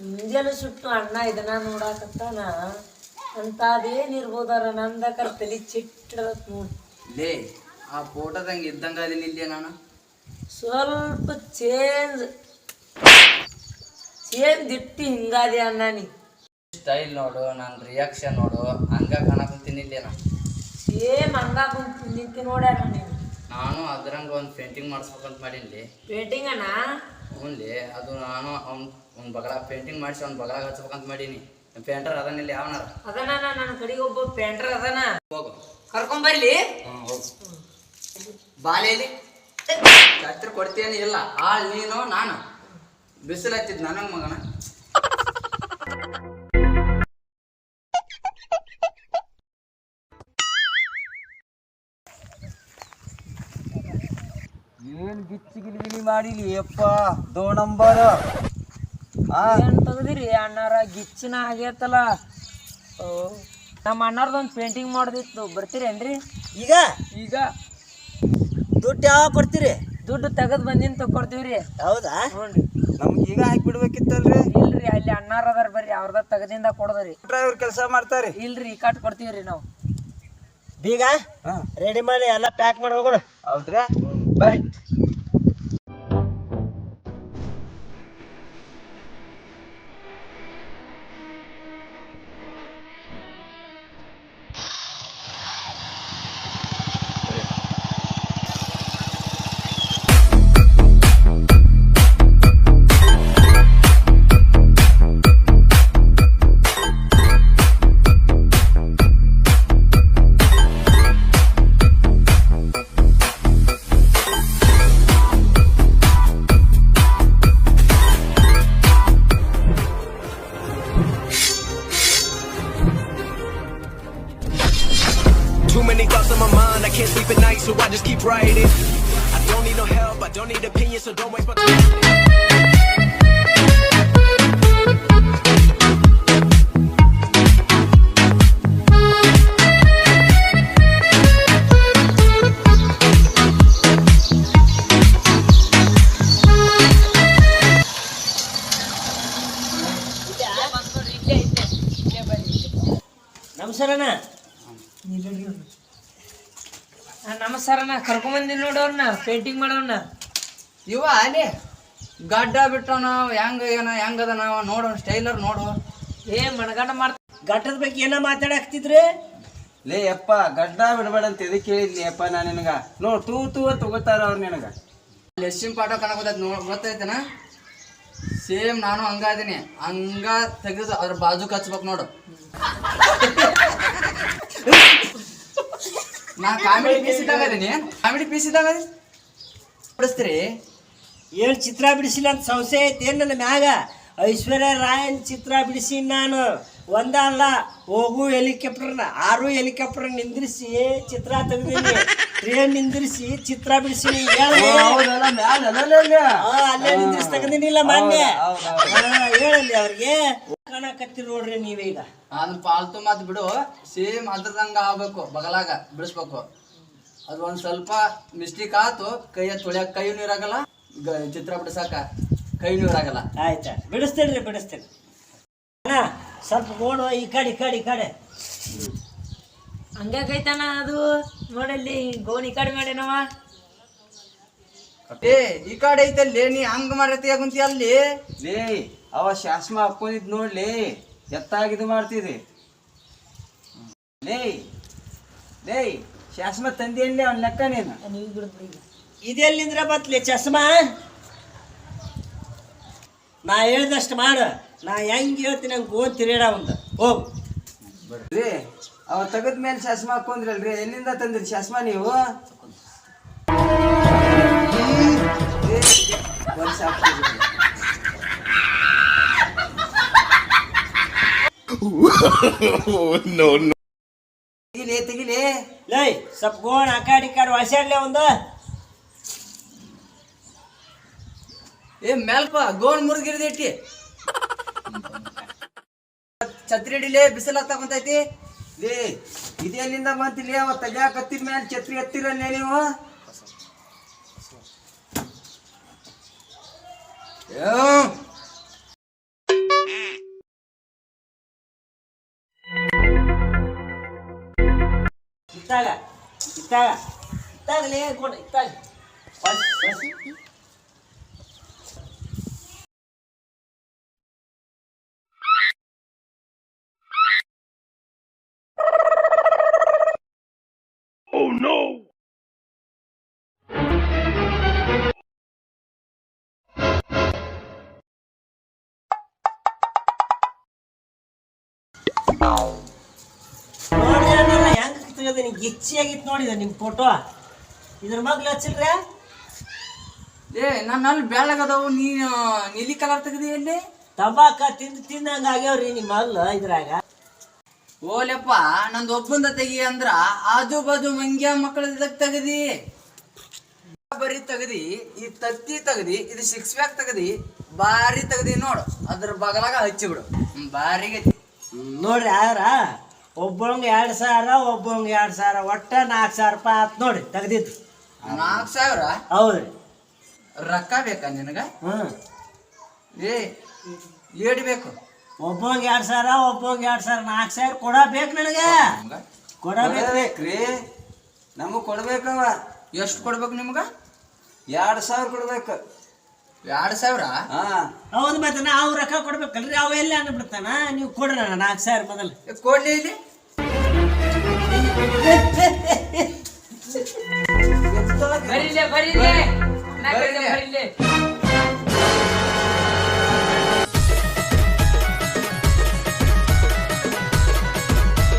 ಮುಂಜಾನೆ ಸುಟ್ಟು ಅಣ್ಣ ಇದನ್ನ ನೋಡಾಕತ್ತಾನ ಅಂತದೇನಿರ್ಬೋದಾರ ನಂದಕರ್ ತಲೆ ಚಿಟ್ಟದತ್ ನೋಡಿ. ಲೇ ಆ ಫೋಟೋದಂಗೆ ಇದ್ದಂಗ ಅದೀನಿ ಇಲ್ಲೇ ನಾನು. ಸ್ವಲ್ಪ ಚೇಂಜ್ ಇಟ್ಟು ಹಿಂಗಾದೆ ಅಣ್ಣ ನೀ. ಸ್ಟೈಲ್ ನೋಡು, ನನ್ನ ರಿಯಾಕ್ಷನ್ ನೋಡು, ಹಂಗ ಕಾಣಕತ್ತೀನಿ ಇಲ್ಲೇ ನಾನು. ಸೇಮ್ ಹಂಗ ಕುಂತು ನಿಂತು ನೋಡ್ಯಾನ ನೀನು. ನಾನು ಅದ್ರಂಗ ಒಂದು ಪೇಂಟಿಂಗ್ ಮಾಡಿಸ್ಬೇಕಂತ ಮಾಡೀನಿ. ಪೇಂಟಿಂಗ್ ಅಣ್ಣ? ಹ್ಞೂ, ಅದು ನಾನು ಅವ್ನ ಬಗಲ ಪೇಂಟಿಂಗ್ ಮಾಡಿಸಿ ಅವ್ನ ಬಗಲಾಗ ಹಚ್ಬೇಕಂತ ಮಾಡೀನಿ. ಪೇಂಟರ್ ಅದನ್ನಿಲ್ಲ ಯಾವನಾರ ಅದನ ನನ್ನ ಕಡೆಗೆ ಒಬ್ಬ ಪೇಂಟರ್ ಅದನ, ಹೋಗು ಕರ್ಕೊಂಬರ್ಲಿ. ಹೋಗು ಬಾಲೇಲಿ ಛತ್ರ ಕೊಡ್ತೇನೆ ಇಲ್ಲ ಆಳ್ ನೀನು ನಾನು ಬಿಸಿಲು ಹತ್ತಿದ್ ನನಗೆ ಮಗನ. ಏನ್ ಗಿಚ್ಚಿ ಗಿಲಿ ಮಾಡಿಲಿ ಅಪ್ಪ. ದೋ ನಂಬರ್ ಏನ್ ತೆಗ್ದಿರಿ ಅಣ್ಣಾರ? ಗಿಚ್ಚಿನ ಆಗೇತಲ್ಲ. ನಮ್ಮ ಅಣ್ಣಾರ್ದೊಂದು ಪೇಂಟಿಂಗ್ ಮಾಡೋದಿತ್ತು, ಬರ್ತೀರೇನ್ರಿ? ಈಗ ಈಗ ದುಡ್ಡು ಯಾವಾಗ ಕೊಡ್ತೀರಿ? ದುಡ್ಡು ತೆಗೆದು ಬಂದಿನ ತಗೊಡ್ತೀವ್ರಿ. ಹೌದಾ? ನೋಡ್ರಿ ನಮ್ಗೆ ಈಗ ಹಾಕ್ಬಿಡ್ಬೇಕಿತ್ತಲ್ರಿ. ಇಲ್ರಿ, ಅಲ್ಲಿ ಅಣ್ಣಾರ ಅದಾರ ಬರ್ರಿ, ಅವ್ರದ ತೆಗದಿಂದ ಕೊಡದ್ರಿ. ಡ್ರೈವರ್ ಕೆಲಸ ಮಾಡ್ತಾರಿ. ಇಲ್ರಿ, ಈ ಕಾಟ್ ಕೊಡ್ತೀವ್ರಿ ನಾವು. ಬೀಗ ರೆಡಿ ಮಾಡಿ ಎಲ್ಲ ಪ್ಯಾಕ್ ಮಾಡಿ ಹೋಗೋಣ. ಹೌದ್ರಾ? ಬರ್ರಿ. Too many thoughts on my mind, I can't sleep at night, so I just keep writing. I don't need no help, I don't need opinions, so don't waste my time. ನಮಸ್ಕಾರಣ್ಣ. ನಮಸ್ಕಾರಣ್ಣ, ಕರ್ಕೊಂಬಂದಿನಿ ನೋಡೋರ್ನ painting ಮಾಡೋಣ. ಇವ ಅಲ್ಲಿ ಗಡ್ಡ ಬಿಟ್ಟವನ ಹೆಂಗದ ನಾವು ನೋಡೋಣ, ಸ್ಟೈಲರ್ ನೋಡು. ಮಣಗಂಡ ಮಾಡ್ತ ಗಡ್ಡದ ಬಗ್ಗೆ ಏನ ಮಾತಾಡಕ್ತಿದ್ರಿ? ಲೇ ಅಪ್ಪ, ಗಡ್ಡ ಬಿಡಬೇಡ ಅಂತ ಎದಕ್ಕೆ ಹೇಳಿದ್ನಿ ಅಪ್ಪ ನಾನು ನಿನಗ. ನೋಡ್ ತೂ ತಗೋತಾರ ಅವ್ರು ನಿನಗ. ಲೆಸ್ಸಿನ ಪಾಠ ಕಾಣಕೋತೈತಿ ಗೊತ್ತೈತನ? ಸೇಮ್ ನಾನು ಹಂಗ ಅದೀನಿ. ಹಂಗ ತೆಗೆದು ಅದ್ರ ಬಾಜು ಹಚ್ಬೇಕು ನೋಡು. ನಾ ಕಾಮಿಡಿ ಪೀಸ್ ಇದ್ದಾಗ ಅದೀನಿ. ಕಾಮಿಡಿ ಪೀಸ್ ಇದ್ದಾಗ ಬಿಡಿಸ್ತೀರಿ. ಏನ್ ಚಿತ್ರ ಬಿಡಿಸಿಲ್ಲ ಅಂತ ಸಂಶಯ ಐತಿ ಏನ್ ನನ್ನ ಮ್ಯಾಗ? ಐಶ್ವರ್ಯ ರಾಯನ್ ಚಿತ್ರ ಬಿಡಿಸಿ ನಾನು ಒಂದ ಅಲ್ಲ, ಹೋಗು ಹೆಲಿಕಾಪ್ಟರ್ನ 6 ಹೆಲಿಕಾಪ್ಟರ್ ನಿಂದ್ರಿಸಿ ಚಿತ್ರ ತೆಗ್ದೀನಿ. ಟ್ರೇನ್ ನಿಂದ್ರಿಸಿ ಚಿತ್ರ ಬಿಡಿಸಿನಿ. ಅಲ್ಲೇ ನಿಂದ್ರಿಸಿ ತೆಗ್ದಿನಿಲ್ಲ ಮೊನ್ನೆ. ಹೇಳಲ್ಲಿ ಅವ್ರಿಗೆ ಕಾಣಕತ್ತೀರಿ ನೋಡ್ರಿ ನೀವೀಗ. ಅದನ್ನ ಪಾಲ್ತು ಮಾತು ಬಿಡು. ಸೇಮ್ ಅದ್ರದಂಗ ಆಗ್ಬೇಕು, ಬಗಲಾಗ ಬಿಡಿಸ್ಬೇಕು. ಅದು ಒಂದ್ ಸ್ವಲ್ಪ ಮಿಸ್ಟೇಕ್ ಆತು, ಕೈಯ ತೊಳ್ಯಾಕ ಕೈ ನೀರಾಗಲ್ಲ, ಚಿತ್ರ ಬಿಡಿಸಾಕ ಕೈ ನೀರಾಗಲ್ಲ. ಆಯ್ತಾ, ಬಿಡಿಸ್ತೇನೆ. ಸ್ವಲ್ಪ ನೋಡು, ಈ ಕಡೆ ಹಂಗಾಗೈತಣ್ಣ ಅದು. ನೋಡಲ್ಲಿ ಗೋಣಿ ಕಡೆ ಮಾಡ್ಯಾನವ. ಈ ಕಡೆ ಐತಲ್ಲಿ, ನೀ ಹಂಗ ಮಾಡತಿ ಕುಂತಿ ಅಲ್ಲಿ. ಲೇ ಅವ ಶಾಸ್ಮ ಹಾಕೊಂಡಿದ್ ನೋಡ್ಲಿ, ಎತ್ತಾಗಿದು ಮಾಡ್ತಿದ್ರಿ. ಲೇ ಶಾಸ್ಮ ತಂದಿ ಎಲ್ಲಿ ಅವ್ನ ಲೆಕ್ಕ ನೀನು? ನೀವು ಬಿಡ್ಬಿಡಿ. ಇದೆಲ್ಲಿಂದ್ರ ಬತ್ಲಿ ಚಸ್ಮಾ? ನಾ ಹೇಳ್ದಷ್ಟು ಮಾಡ. ನಾ ಹೆಂಗ್ ಹೇಳ್ತೀನಿ ಹಂಗೆ ಓದ್ ತಿರುಗಾಡ ಒಂದು ಹೋಗು. ಬರ್ರಿ, ಅವ ತೆಗದ ಮೇಲೆ ಶಾಸ್ಮ ಹಾಕೊಂಡ್ರಲ್ರಿ, ಎಲ್ಲಿಂದ ತಂದ್ರಿ ಶಾಸ್ಮ ನೀವು? ವರ್ಷ ತೆಗಿಲಿ. ಲೈ ಸ್ವಲ್ಪ ಗೋಣ ಆ ಕಡೆ ವಾಸ್ಯಾಡ್ಲೆ ಒಂದು. ಮೇಲ್ಪ ಗೋಣ್ ಮುರಿದಿರ್ದೈತಿ. ಛತ್ರಿ ಹಿಡಿಲೇ, ಬಿಸಿಲು ಹತ್ತಕೊಂತೈತಿ. ಲೇ ಇದೆಲ್ಲಿಂದ ಬಂತಿಲ್ಲ? ಅವ ತೆಗ್ಯಾಕ ಹತ್ತಿದ ಮೇಲೆ ಛತ್ರಿ ಹತ್ತಿರಲ್ಲೇ ನೀವು. ಇತ್ತಾಗ ಇತ್ತಾಗಲೇ ಕೊಡ ಇತ್ತಾಗ ಹೆಂಗ್ ತೆಗದ ನಿಂಗೆ ಗಿಚ್ಚಿಯಾಗಿತ್ತು ನೋಡಿದ ನಿಮ್ಮ ಫೋಟೋ ಇದ್ರ ಮಗ್ಲು ಹಚ್ಚಿಲ್ರೆ ಏ ನನ್ನ ಅಲ್ಲಿ ಬೆಳ್ಳಗದವು ನೀನು ನೀಲಿ ಕಲರ್ ತೆಗ್ದಿ ಎಲ್ಲಿ ತಂಬಾಕ ತಿಂದಂಗ ಆಗ್ಯಾವ್ರಿ ನಿಮ್ಮ ಮಗ್ಲು ಇದ್ರಾಗ ಓಲೆಪ್ಪ ನಂದು ಒಬ್ಬಂದ ತೆಗಿ ಅಂದ್ರ ಆಜು ಬಾಜು ಮಂಗ್ಯ ಮಕ್ಕಳ ತೆಗದಿ ಬರೀ ತೆಗದಿ ಈ ತತ್ತಿ ತೆಗದಿ ಇದು 6 ಪ್ಯಾಕ್ ತೆಗದಿ ಬಾರಿ ತೆಗದಿ ನೋಡು ಅದ್ರ ಬಗಲಾಗ ಹಚ್ಚಿಬಿಡು ಬಾರಿಗೆ ನೋಡ್ರಿ ಯಾರ ಒಬ್ಬಂಗೆ 2,000 ಒಬ್ಬಂಗೆ 2,000 ಒಟ್ಟ 4,000 ರೂಪಾಯಿ ಆತ್ ನೋಡಿ ತೆಗ್ದಿದ್ದು 4,000 ಹೌದ್ರಿ ರೊಕ್ಕ ಬೇಕಾ ನಿನಗ ಹ್ಮ್ ಏಡ್ ಬೇಕು ಒಬ್ಬಂಗೆ 2,000 ಒಬ್ಬಂಗೆ 2,000 4,000 ಕೊಡಬೇಕು ನನಗೆ ಕೊಡಬೇಕ್ರಿ ನಮಗ್ ಕೊಡ್ಬೇಕವ ಎಷ್ಟು ಕೊಡ್ಬೇಕು ನಿಮ್ಗ 2,000 ಕೊಡ್ಬೇಕು 2,000 ಹಾ ಹೌದು ಮತ್ತೆ ನಾವು ರೊಕ್ಕ ಕೊಡ್ಬೇಕಲ್ರಿ ಅವ ಎಲ್ಲಿ ಅನ್ಬಿಡ್ತಾನ ನೀವು ಕೊಡ್ರಿ 4,000 ಮೊದಲು ಕೊಡ್ಲಿ ಇಲ್ಲಿ ಬರೀಲೆ ಬರೀಲೆ ನಾ ಕೈಲಿ ಬರೀಲೆ